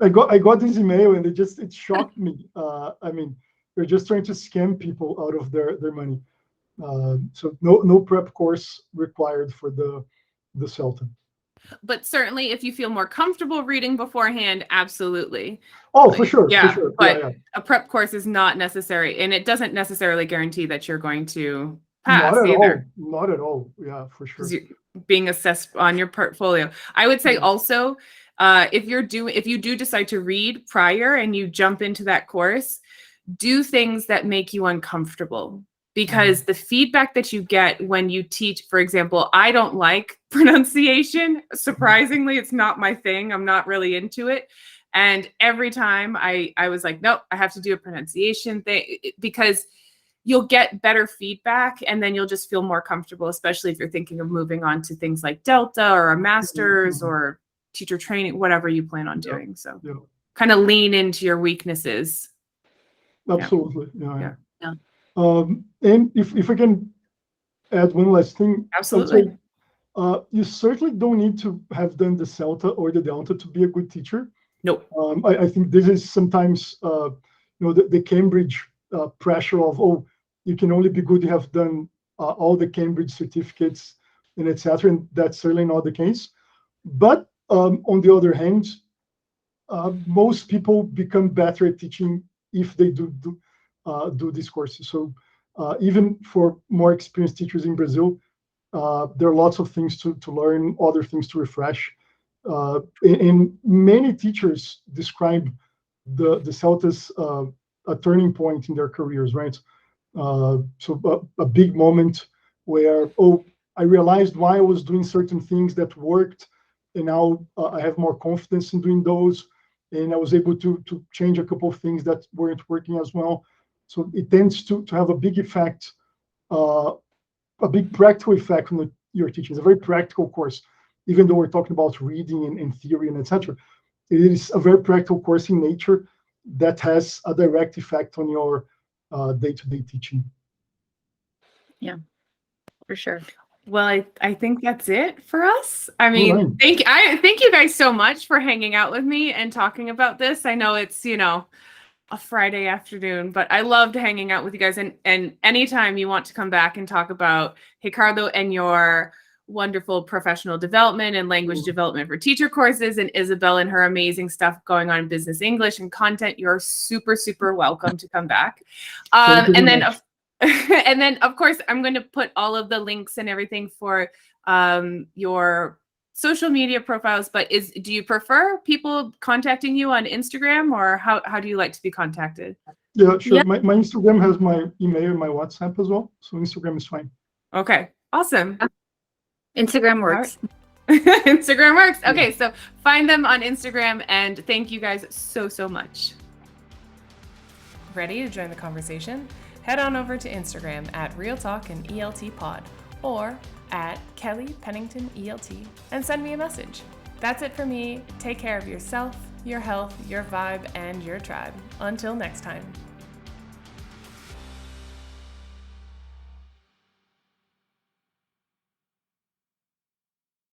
I got this email and it shocked me. I mean, they're just trying to scam people out of their money. So no prep course required for the CELTA. But certainly, if you feel more comfortable reading beforehand, absolutely. Oh, for sure, yeah, for sure. But a prep course is not necessary, and it doesn't necessarily guarantee that you're going to pass either. Not at all. Yeah, for sure. Being assessed on your portfolio. I would say also, if you do decide to read prior and you jump into that course, do things that make you uncomfortable. Because the feedback that you get when you teach, for example, I don't like pronunciation. Surprisingly, it's not my thing. I'm not really into it. And every time I was like, nope, I have to do a pronunciation thing, because you'll get better feedback and then you'll just feel more comfortable, especially if you're thinking of moving on to things like Delta or a master's or teacher training, whatever you plan on doing. So kind of lean into your weaknesses. Absolutely. Yeah. And if I can add one last thing. Absolutely. You certainly don't need to have done the CELTA or the Delta to be a good teacher. Nope. I think this is sometimes the Cambridge pressure of, oh, you can only be good, you have done all the Cambridge certificates and etc. And that's certainly not the case. But on the other hand, most people become better at teaching if they do these courses. So even for more experienced teachers in Brazil, there are lots of things to learn, other things to refresh. And many teachers describe the CELTAs a turning point in their careers, right? So a big moment where, oh, I realized why I was doing certain things that worked, and now I have more confidence in doing those, and I was able to change a couple of things that weren't working as well. So it tends to have a big effect, a big practical effect on your teaching. It's a very practical course. even though we're talking about reading and theory and etc., it is a very practical course in nature that has a direct effect on your day-to-day teaching. Yeah, for sure. Well, I think that's it for us. I All mean, right. thank you guys so much for hanging out with me and talking about this. I know it's, a Friday afternoon, but I loved hanging out with you guys. And anytime you want to come back and talk about Ricardo and your wonderful professional development and language development for teacher courses, and Isabel and her amazing stuff going on in business English and content, you're super, super welcome to come back. Thank you And very then much. and then, of course, I'm going to put all of the links and everything for your social media profiles. But do you prefer people contacting you on Instagram, or how do you like to be contacted? Yeah, sure. Yeah. My Instagram has my email and my WhatsApp as well, so Instagram is fine. Okay, awesome. Instagram works. Instagram works. Okay, so find them on Instagram, and thank you guys so, so much. Ready to join the conversation? Head on over to Instagram at Real Talk and ELT Pod or at Kelly Pennington ELT and send me a message. That's it for me. Take care of yourself, your health, your vibe, and your tribe. Until next time.